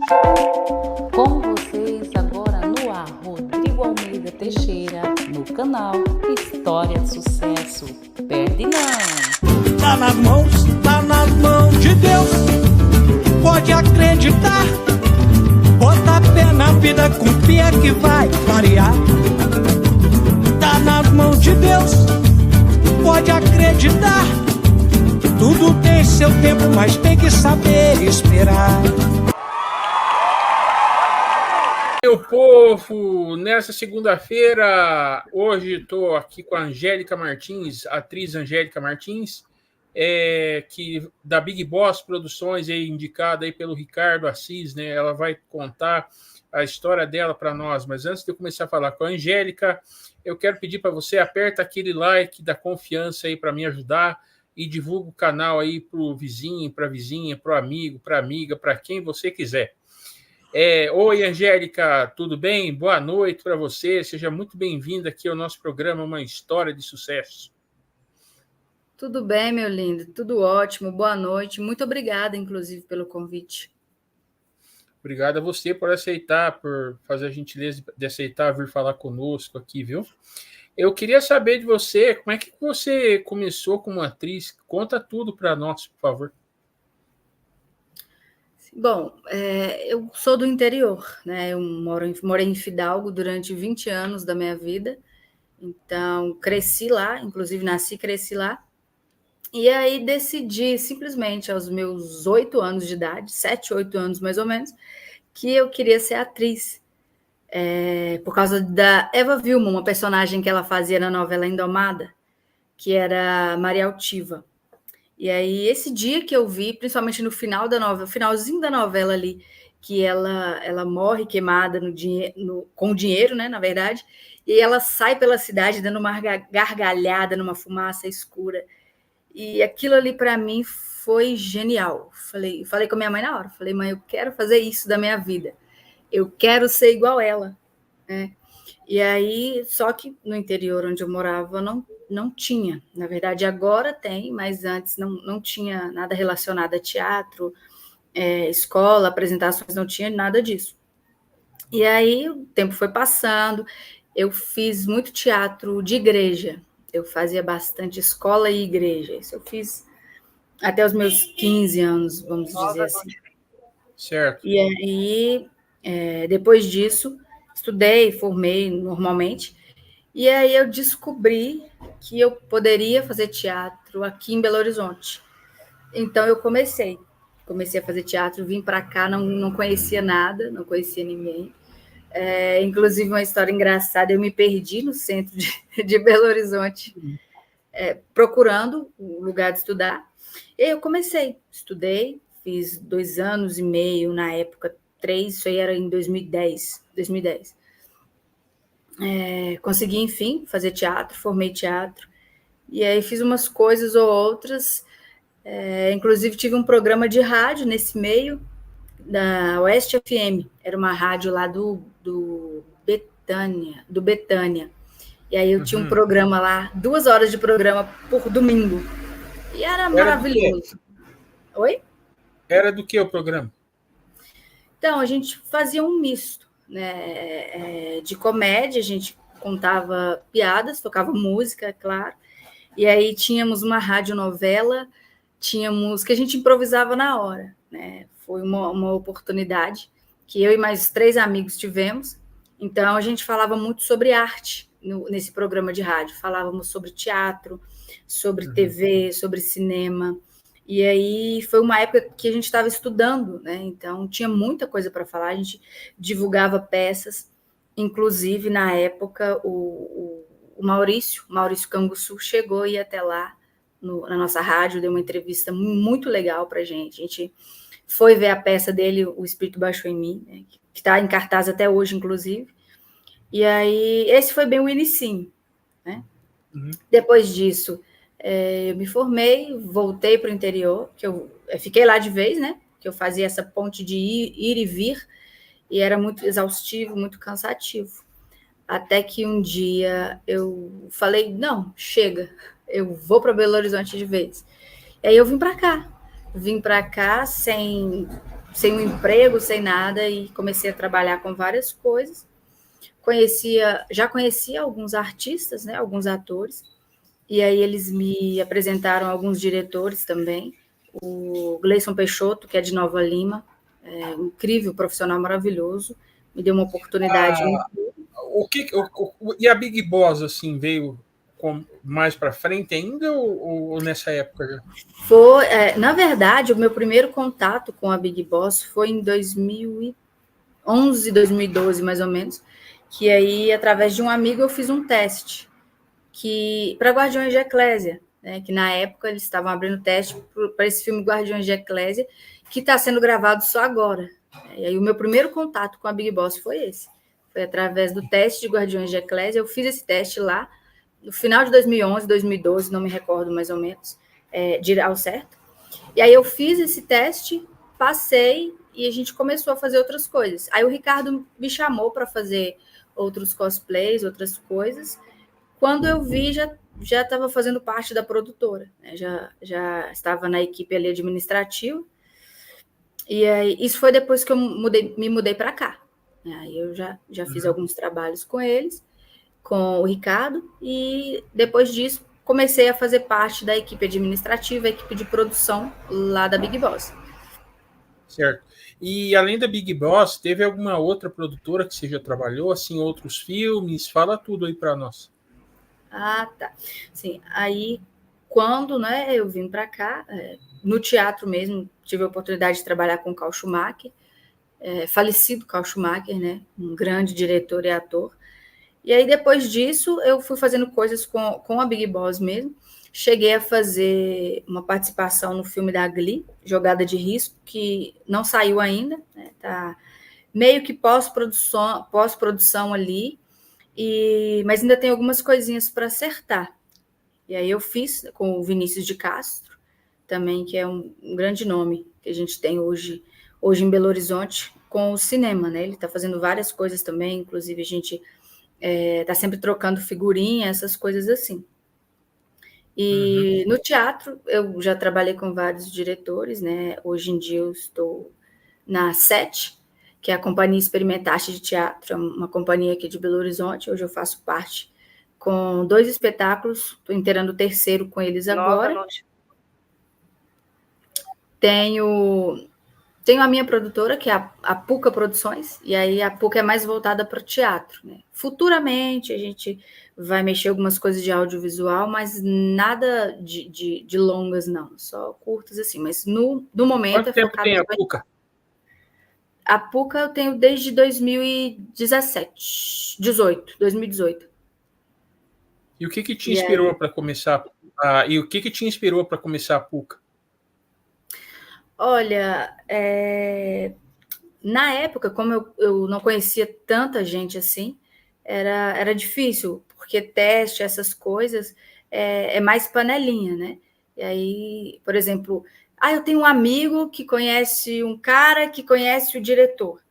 Com vocês agora no ar, Rodrigo Almeida Teixeira, no canal História de Sucesso. Perde não! Tá nas mãos de Deus, pode acreditar. Bota pé na vida, confia que vai variar. Tá nas mãos de Deus, pode acreditar. Tudo tem seu tempo, mas tem que saber esperar. Meu povo, nessa segunda-feira, hoje estou aqui com a Angélica Martins, atriz Angélica Martins, que da Big Boss Produções, indicada aí pelo Ricardo Assis, né? Ela vai contar a história dela para nós, mas antes de eu começar a falar com a Angélica, eu quero pedir para você, aperta aquele like da confiança aí para me ajudar e divulga o canal aí para o vizinho, para a vizinha, para o amigo, para a amiga, para quem você quiser. Oi, Angélica, tudo bem? Boa noite para você. Seja muito bem-vinda aqui ao nosso programa Uma História de Sucesso. Tudo bem, meu lindo, tudo ótimo, boa noite. Muito obrigada, inclusive, pelo convite. Obrigado a você por aceitar, por fazer a gentileza de aceitar vir falar conosco aqui, viu? Eu queria saber de você, como é que você começou como atriz? Conta tudo para nós, por favor. Bom, eu sou do interior, né? Eu morei em Fidalgo durante 20 anos da minha vida, então cresci lá, inclusive nasci e cresci lá, e aí decidi simplesmente aos meus 8 anos de idade, 7, 8 anos mais ou menos, que eu queria ser atriz, por causa da Eva Vilma, uma personagem que ela fazia na novela Indomada, que era Maria Altiva. E aí, esse dia que eu vi, principalmente no final da novela, finalzinho da novela ali, que ela morre queimada com dinheiro, né, na verdade, e ela sai pela cidade dando uma gargalhada numa fumaça escura. E aquilo ali, para mim, foi genial. Falei com a minha mãe na hora, falei, mãe, eu quero fazer isso da minha vida. Eu quero ser igual ela, né? E aí, só que no interior onde eu morava não tinha. Na verdade, agora tem, mas antes não tinha nada relacionado a teatro, escola, apresentações, não tinha nada disso. E aí o tempo foi passando, eu fiz muito teatro de igreja, eu fazia bastante escola e igreja. Isso eu fiz até os meus 15 anos, vamos dizer assim. Certo. E aí, depois disso, estudei, formei normalmente, e aí eu descobri que eu poderia fazer teatro aqui em Belo Horizonte. Então eu comecei a fazer teatro, vim para cá, não conhecia nada, não conhecia ninguém. Inclusive, uma história engraçada, eu me perdi no centro de Belo Horizonte, procurando um lugar de estudar. E eu estudei, fiz 2 anos e meio, na época 3, isso aí era em 2010. Consegui, enfim, fazer teatro, formei teatro, e aí fiz umas coisas ou outras, inclusive tive um programa de rádio nesse meio, da Oeste FM, era uma rádio lá do Betânia, e aí eu tinha um programa lá, 2 horas de programa por domingo, e era maravilhoso. Oi? Era do que o programa? Então, a gente fazia um misto, né, de comédia, a gente contava piadas, tocava música, é claro, e aí tínhamos uma radionovela, tínhamos que a gente improvisava na hora, né? Foi uma oportunidade que eu e mais 3 amigos tivemos, então a gente falava muito sobre arte nesse programa de rádio, falávamos sobre teatro, sobre TV, sobre cinema. E aí foi uma época que a gente estava estudando, né? Então tinha muita coisa para falar, a gente divulgava peças, inclusive na época o Maurício Canguçu chegou e ia até lá na nossa rádio, deu uma entrevista muito legal para a gente foi ver a peça dele, O Espírito Baixou em Mim, né? Que está em cartaz até hoje, inclusive, e aí esse foi bem o inicinho, né? Depois disso, eu me formei, voltei para o interior, que eu fiquei lá de vez, né? Que eu fazia essa ponte de ir e vir, e era muito exaustivo, muito cansativo. Até que um dia eu falei, não, chega, eu vou para Belo Horizonte de vez. E aí eu vim para cá sem sem um emprego, sem nada, e comecei a trabalhar com várias coisas. Já conhecia alguns artistas, né, alguns atores, e aí eles me apresentaram alguns diretores também. O Gleison Peixoto, que é de Nova Lima, um incrível, profissional maravilhoso, me deu uma oportunidade. E a Big Boss, assim, veio mais para frente ainda ou nessa época já? Na verdade, o meu primeiro contato com a Big Boss foi em 2011, 2012, mais ou menos, que aí, através de um amigo, eu fiz um teste para Guardiões de Eclésia, né, que na época eles estavam abrindo teste para esse filme Guardiões de Eclésia, que está sendo gravado só agora. E aí o meu primeiro contato com a Big Boss foi esse. Foi através do teste de Guardiões de Eclésia. Eu fiz esse teste lá no final de 2011, 2012, não me recordo mais ou menos, ao certo. E aí eu fiz esse teste, passei e a gente começou a fazer outras coisas. Aí o Ricardo me chamou para fazer outros cosplays, outras coisas. Quando eu vi, já estava fazendo parte da produtora, né? Já estava na equipe ali administrativa. E aí, isso foi depois que eu me mudei para cá. Aí eu já fiz alguns trabalhos com eles, com o Ricardo, e depois disso comecei a fazer parte da equipe administrativa, a equipe de produção lá da Big Boss. Certo. E além da Big Boss, teve alguma outra produtora que você já trabalhou, assim, outros filmes? Fala tudo aí para nós. Ah, tá. Sim, aí quando, né, eu vim para cá, no teatro mesmo, tive a oportunidade de trabalhar com o Carl Schumacher, falecido Carl Schumacher, né, um grande diretor e ator. E aí, depois disso, eu fui fazendo coisas com a Big Boss mesmo. Cheguei a fazer uma participação no filme da Glee, Jogada de Risco, que não saiu ainda, né, tá meio que pós-produção ali, mas ainda tem algumas coisinhas para acertar. E aí eu fiz com o Vinícius de Castro, também, que é um grande nome que a gente tem hoje em Belo Horizonte com o cinema, né? Ele está fazendo várias coisas também, inclusive a gente está sempre trocando figurinha, essas coisas assim. E no teatro eu já trabalhei com vários diretores, né? Hoje em dia eu estou na SET, que é a Companhia Experimentate de Teatro, uma companhia aqui de Belo Horizonte. Hoje eu faço parte com 2 espetáculos, estou inteirando o terceiro com eles agora. Tenho a minha produtora, que é a Puca Produções, e aí a Puca é mais voltada para o teatro, né? Futuramente a gente vai mexer algumas coisas de audiovisual, mas nada de longas, não, só curtas assim, mas no momento Quanto tempo tem a Puca? A Puca eu tenho desde 2018. E o que te inspirou para começar? E o que te inspirou para começar a Puca? Olha, na época, como eu não conhecia tanta gente assim, era difícil, porque teste, essas coisas, é mais panelinha, né? E aí, por exemplo, eu tenho um amigo que conhece um cara que conhece o diretor.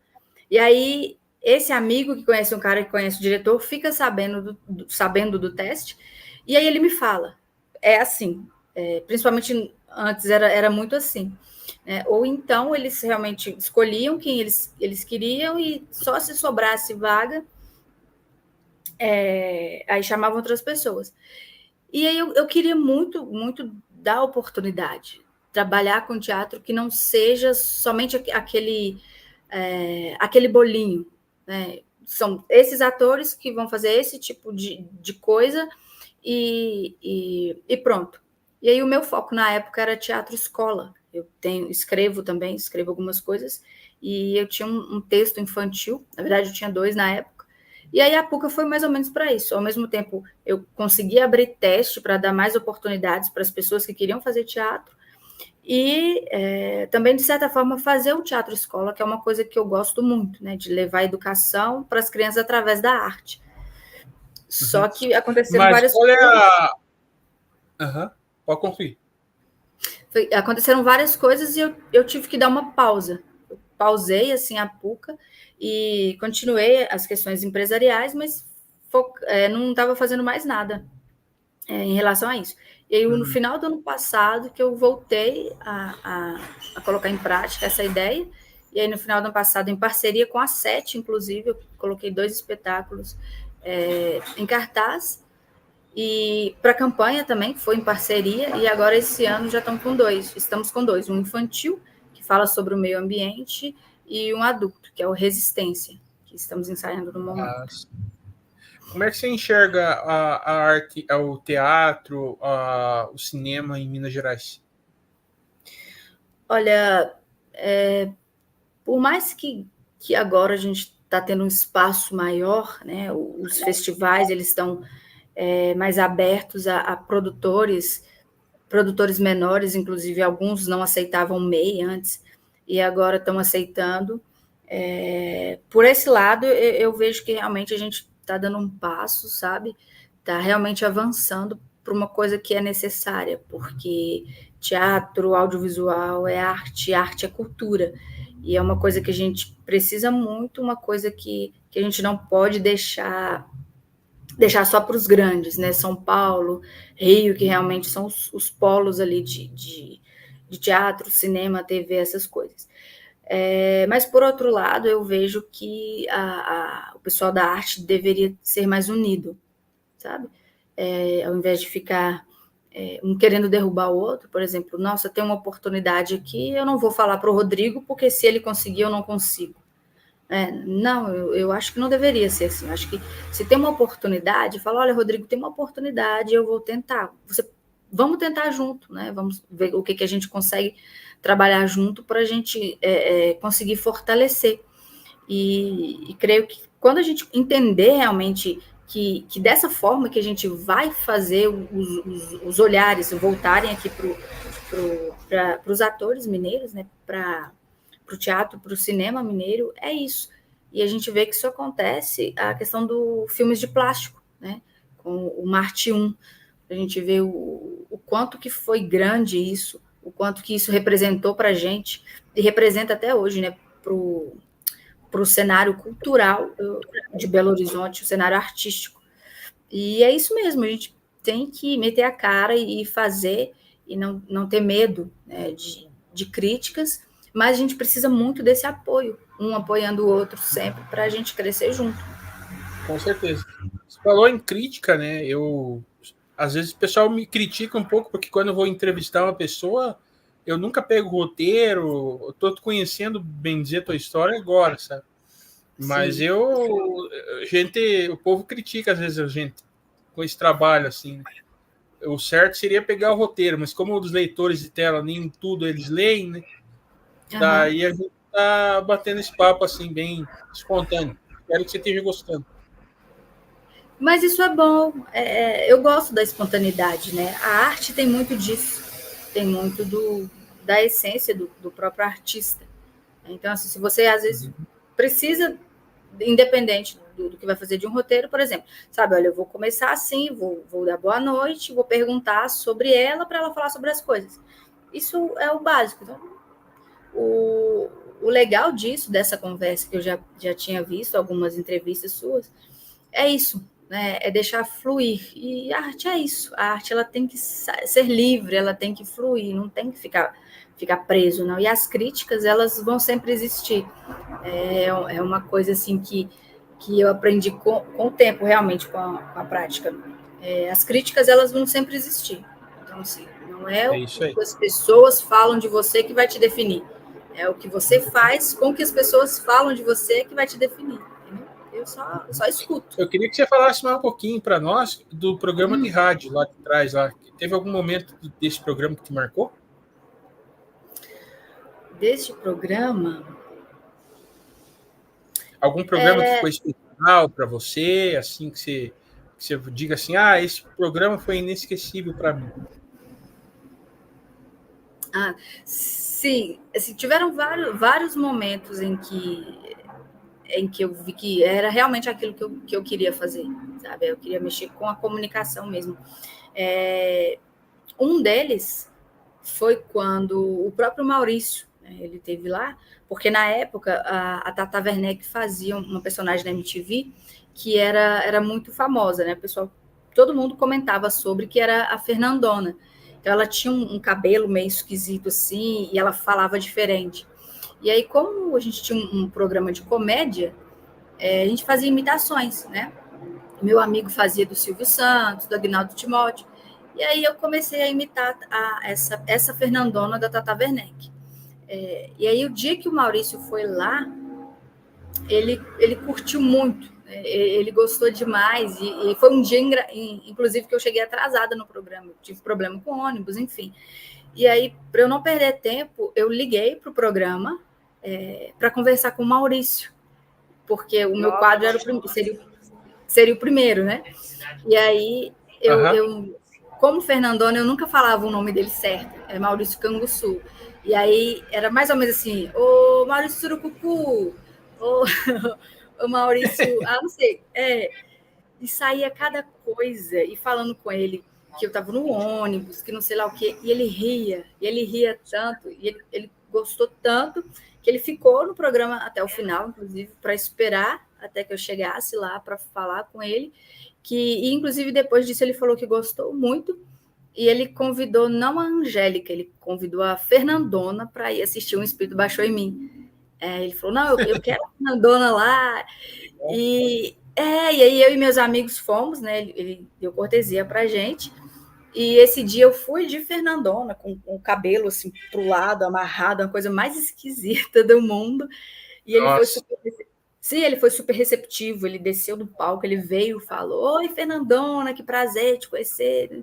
E aí, esse amigo que conhece um cara que conhece o diretor fica sabendo do teste, e aí ele me fala. É assim, principalmente antes era muito assim. Ou então eles realmente escolhiam quem eles queriam e só se sobrasse vaga, aí chamavam outras pessoas. E aí eu queria muito, muito dar oportunidade, trabalhar com teatro que não seja somente aquele bolinho, né? São esses atores que vão fazer esse tipo de coisa e pronto. E aí o meu foco na época era teatro escola. Eu escrevo algumas coisas, e eu tinha um texto infantil, na verdade eu tinha 2 na época, e aí a Puca foi mais ou menos para isso. Ao mesmo tempo, eu consegui abrir teste para dar mais oportunidades para as pessoas que queriam fazer teatro, e também, de certa forma, fazer o teatro escola, que é uma coisa que eu gosto muito, né, de levar a educação para as crianças através da arte. Só que aconteceram várias coisas. Pode concluir. Aconteceram várias coisas e eu tive que dar uma pausa. Eu pausei assim a Puca e continuei as questões empresariais, mas não estava fazendo mais nada em relação a isso. E aí, no final do ano passado, que eu voltei a colocar em prática essa ideia, E aí, no final do ano passado, em parceria com a Sete, inclusive, eu coloquei 2 espetáculos em cartaz. E para a campanha também, foi em parceria. E agora, esse ano, já estamos com 2. Um infantil, que fala sobre o meio ambiente, e um adulto, que é o Resistência, que estamos ensaiando no momento. Como é que você enxerga a arte, o teatro, o cinema em Minas Gerais? Olha, por mais que agora a gente está tendo um espaço maior, né? Os festivais eles estão mais abertos a produtores menores, inclusive alguns não aceitavam MEI antes, e agora estão aceitando. Por esse lado, eu vejo que realmente a gente está dando um passo, sabe? Está realmente avançando para uma coisa que é necessária, porque teatro, audiovisual é arte é cultura. E é uma coisa que a gente precisa muito, uma coisa que a gente não pode deixar só para os grandes, né? São Paulo, Rio, que realmente são os polos ali de teatro, cinema, TV, essas coisas. Mas, por outro lado, eu vejo que o pessoal da arte deveria ser mais unido, sabe? Ao invés de ficar um querendo derrubar o outro, por exemplo, nossa, tem uma oportunidade aqui, eu não vou falar para o Rodrigo, porque se ele conseguir, eu não consigo. Não, eu acho que não deveria ser assim. Eu acho que se tem uma oportunidade, fala, olha, Rodrigo, tem uma oportunidade, eu vou tentar. Vamos tentar junto, né? Vamos ver o que a gente consegue trabalhar junto para a gente conseguir fortalecer. E creio que quando a gente entender realmente que dessa forma que a gente vai fazer os olhares voltarem aqui para os atores mineiros, né? Para o teatro, para o cinema mineiro, é isso. E a gente vê que isso acontece, a questão do filmes de plástico, né? Com o Marte 1, a gente vê o quanto que foi grande isso, o quanto que isso representou para a gente, e representa até hoje, né? Para o cenário cultural de Belo Horizonte, o cenário artístico. E é isso mesmo, a gente tem que meter a cara e fazer, e não ter medo, né, de críticas, mas a gente precisa muito desse apoio, um apoiando o outro sempre, para a gente crescer junto. Com certeza. Você falou em crítica, né? Às vezes o pessoal me critica um pouco, porque quando eu vou entrevistar uma pessoa, eu nunca pego o roteiro, eu tô conhecendo, bem dizer, a tua história agora, sabe? Mas Sim. o povo critica às vezes a gente com esse trabalho, assim, né? O certo seria pegar o roteiro, mas como os leitores de tela nem tudo eles leem, né? Daí a gente tá batendo esse papo assim, bem espontâneo. Espero que você esteja gostando. Mas isso é bom, eu gosto da espontaneidade, né? A arte tem muito disso, tem muito da essência do próprio artista. Então, assim, se você às vezes precisa, independente do que vai fazer de um roteiro, por exemplo, sabe, olha, eu vou começar assim, vou dar boa noite, vou perguntar sobre ela para ela falar sobre as coisas. Isso é o básico. Então, o legal disso, dessa conversa que eu já tinha visto, algumas entrevistas suas, é isso, né? É deixar fluir. E a arte é isso. A arte ela tem que ser livre, ela tem que fluir, não tem que ficar preso, não. E as críticas, elas vão sempre existir. É uma coisa assim que eu aprendi com o tempo, realmente, com a prática. As críticas, elas vão sempre existir. Então, assim, não é o que as pessoas falam de você que vai te definir. É o que você faz com que as pessoas falam de você que vai te definir. Entendeu? Eu só escuto. Eu queria que você falasse mais um pouquinho para nós do programa de rádio lá de trás. Lá. Teve algum momento desse programa que te marcou? Deste programa? Algum programa que foi especial para você, assim, que você diga assim, esse programa foi inesquecível para mim? Sim. Assim, tiveram vários momentos em que eu vi que era realmente aquilo que eu queria fazer, sabe? Eu queria mexer com a comunicação mesmo. Um deles foi quando o próprio Maurício, né, ele teve lá, porque na época a Tata Werneck fazia uma personagem da MTV que era muito famosa, né? Todo mundo comentava sobre, que era a Fernandona. Então ela tinha um cabelo meio esquisito assim, e ela falava diferente. E aí, como a gente tinha um programa de comédia, a gente fazia imitações, né? Meu amigo fazia do Silvio Santos, do Agnaldo Timóteo. E aí eu comecei a imitar essa Fernandona da Tata Werneck. E aí o dia que o Maurício foi lá, ele curtiu muito, né? Ele gostou demais. E foi um dia, inclusive, que eu cheguei atrasada no programa. Eu tive problema com ônibus, enfim. E aí, para eu não perder tempo, eu liguei para o programa para conversar com o Maurício, porque o meu quadro era seria o primeiro, né? E aí, como Fernandona, eu nunca falava o nome dele certo, é Maurício Canguçu. E aí, era mais ou menos assim, ô Maurício Surucucu, ô Maurício, não sei, e saía cada coisa, e falando com ele que eu estava no ônibus, que não sei lá o quê, e ele ria tanto, e ele gostou tanto, que ele ficou no programa até o final, inclusive, para esperar até que eu chegasse lá para falar com ele, e inclusive depois disso ele falou que gostou muito, e ele convidou não a Angélica, ele convidou a Fernandona para ir assistir Um Espírito Baixou em Mim. Ele falou, não, eu quero a Fernandona lá, e aí eu e meus amigos fomos, né? Ele deu cortesia pra gente. E esse dia eu fui de Fernandona, com o cabelo assim pro lado, amarrado, uma coisa mais esquisita do mundo. E ele foi super. Sim, ele foi super receptivo. Ele desceu do palco, ele veio, falou: Oi, Fernandona, que prazer te conhecer.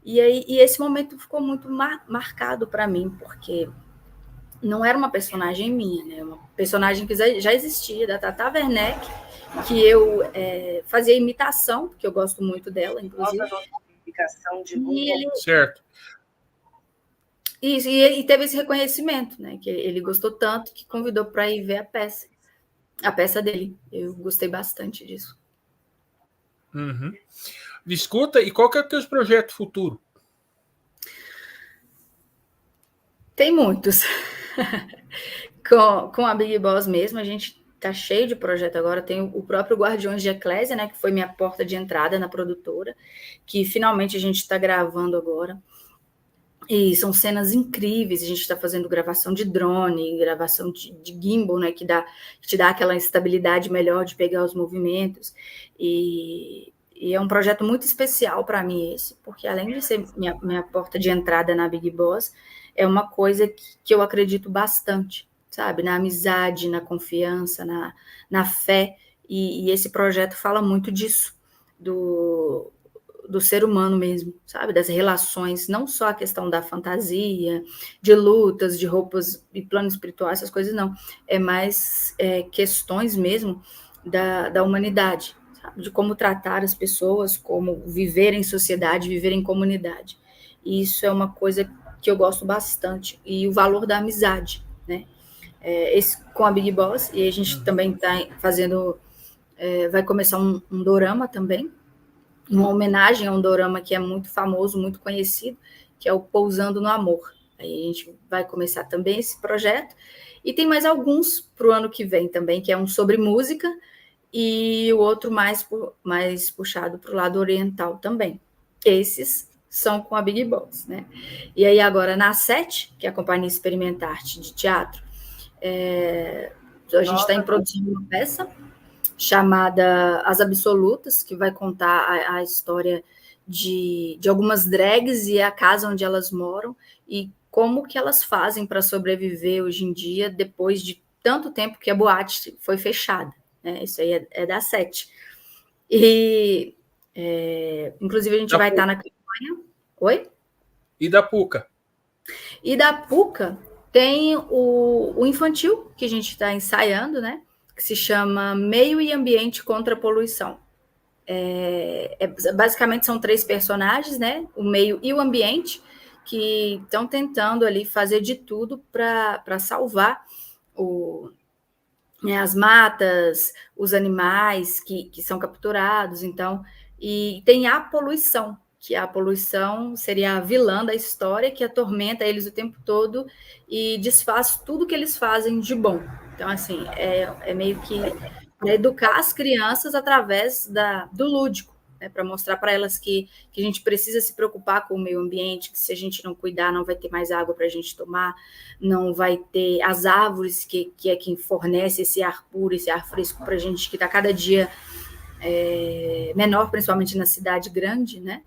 E esse momento ficou muito marcado para mim, porque não era uma personagem minha, né? Uma personagem que já existia, da Tata Werneck, que eu fazia imitação, porque eu gosto muito dela, inclusive. E ele... Certo. Isso, e teve esse reconhecimento, né? Que ele gostou tanto que convidou para ir ver a peça dele. Eu gostei bastante disso. Uhum. Escuta, e qual que é o teu projeto futuro? Tem muitos. com a Big Boss mesmo, a gente tá cheio de projeto agora. Tem o próprio Guardiões de Eclésia, né, que foi minha porta de entrada na produtora, que finalmente a gente está gravando agora. E são cenas incríveis. A gente está fazendo gravação de drone, gravação de gimbal, né, que te dá aquela estabilidade melhor de pegar os movimentos. E é um projeto muito especial para mim esse, porque além de ser minha porta de entrada na Big Boss, é uma coisa que eu acredito bastante, sabe? Na amizade, na confiança, na fé. E esse projeto fala muito disso, do ser humano mesmo, sabe? Das relações, não só a questão da fantasia, de lutas, de roupas e plano espiritual, essas coisas não. É mais questões mesmo da humanidade, sabe? De como tratar as pessoas, como viver em sociedade, viver em comunidade. E isso é uma coisa que eu gosto bastante. E o valor da amizade, né? Esse com a Big Boss, e a gente também está fazendo... vai começar um dorama também, uma homenagem a um dorama que é muito famoso, muito conhecido, que é o Pousando no Amor. Aí a gente vai começar também esse projeto. E tem mais alguns para o ano que vem também, que é um sobre música e o outro mais puxado para o lado oriental também. Esses são com a Big Boss, né? E aí agora na SET, que é a Companhia Experimentar Arte de Teatro, a gente está produzindo uma peça chamada As Absolutas, que vai contar a história de algumas drags e a casa onde elas moram e como que elas fazem para sobreviver hoje em dia, depois de tanto tempo que a boate foi fechada, né? Isso aí é da SET. E, inclusive, a gente vai estar na campanha. Oi? E da PUCA? E da PUCA tem o infantil, que a gente está ensaiando, né? Que se chama Meio e Ambiente contra a Poluição. Basicamente são 3 personagens, né? O meio e o ambiente, que estão tentando ali fazer de tudo para salvar as matas, os animais que são capturados. Então, e tem a poluição, que a poluição seria a vilã da história, que atormenta eles o tempo todo e desfaz tudo que eles fazem de bom. Então, assim, é meio que educar as crianças através do lúdico, né, para mostrar para elas que a gente precisa se preocupar com o meio ambiente, que se a gente não cuidar, não vai ter mais água para a gente tomar, não vai ter as árvores, que é quem fornece esse ar puro, esse ar fresco para a gente, que está cada dia menor, principalmente na cidade grande, né?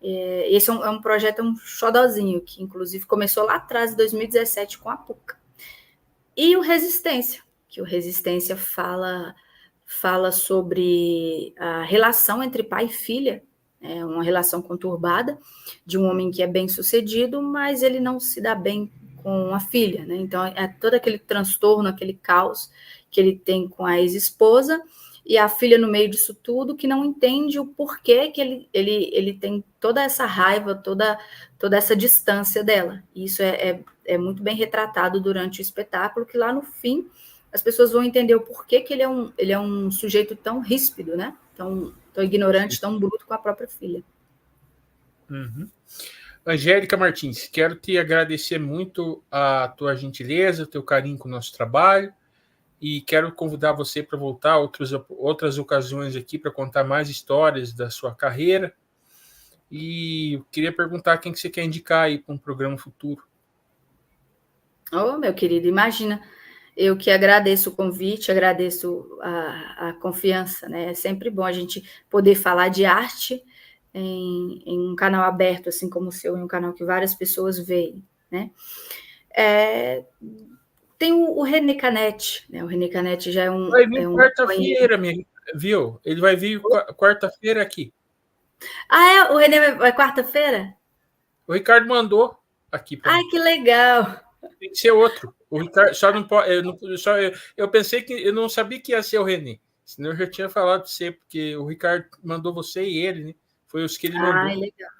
Esse é um projeto, um xodozinho, que inclusive começou lá atrás, em 2017, com a PUCA. E o Resistência, que o Resistência fala sobre a relação entre pai e filha, uma relação conturbada de um homem que é bem-sucedido, mas ele não se dá bem com a filha, né? Então, é todo aquele transtorno, aquele caos que ele tem com a ex-esposa, e a filha no meio disso tudo, que não entende o porquê que ele tem toda essa raiva, toda essa distância dela. E isso é muito bem retratado durante o espetáculo, que lá no fim as pessoas vão entender o porquê que ele é um sujeito tão ríspido, né? Tão ignorante, tão bruto com a própria filha. Uhum. Angélica Martins, quero te agradecer muito a tua gentileza, o teu carinho com o nosso trabalho, e quero convidar você para voltar outras ocasiões aqui para contar mais histórias da sua carreira. E queria perguntar quem que você quer indicar aí para um programa futuro. Oh, meu querido, imagina, eu que agradeço o convite, agradeço a confiança, né? É sempre bom a gente poder falar de arte em um canal aberto, assim como o seu, em um canal que várias pessoas veem, né? Tem o René Canetti, né? O René Canetti já é um... Vai vir quarta-feira, viu? Ele vai vir quarta-feira aqui. O René vai quarta-feira? O Ricardo mandou aqui para mim. Que legal! Tem que ser outro. O Ricardo só não pode. Eu pensei que eu não sabia que ia ser o René. Senão eu já tinha falado de você, porque o Ricardo mandou você e ele, né? Foi os que ele mandou. Legal.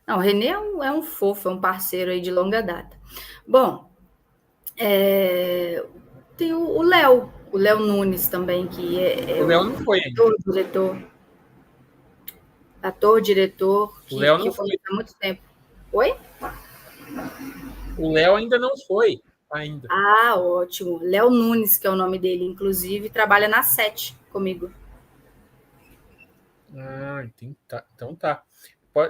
Não, o René é um fofo, é um parceiro aí de longa data. Bom, tem o Léo Nunes também, que o Léo não foi ainda. Ator, diretor, o Léo não foi há muito tempo. Oi? O Léo ainda não foi. Ainda. Ótimo. Léo Nunes, que é o nome dele, inclusive, trabalha na 7 comigo. Então tá.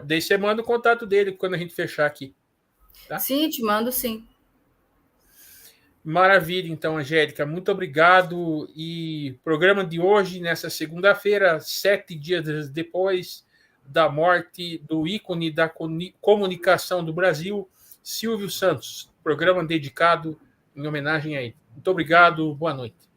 Daí você manda o contato dele quando a gente fechar aqui. Tá? Sim, te mando sim. Maravilha, então, Angélica. Muito obrigado. E programa de hoje, nessa segunda-feira, 7 dias depois da morte do ícone da comunicação do Brasil, Silvio Santos. Programa dedicado em homenagem a ele. Muito obrigado. Boa noite.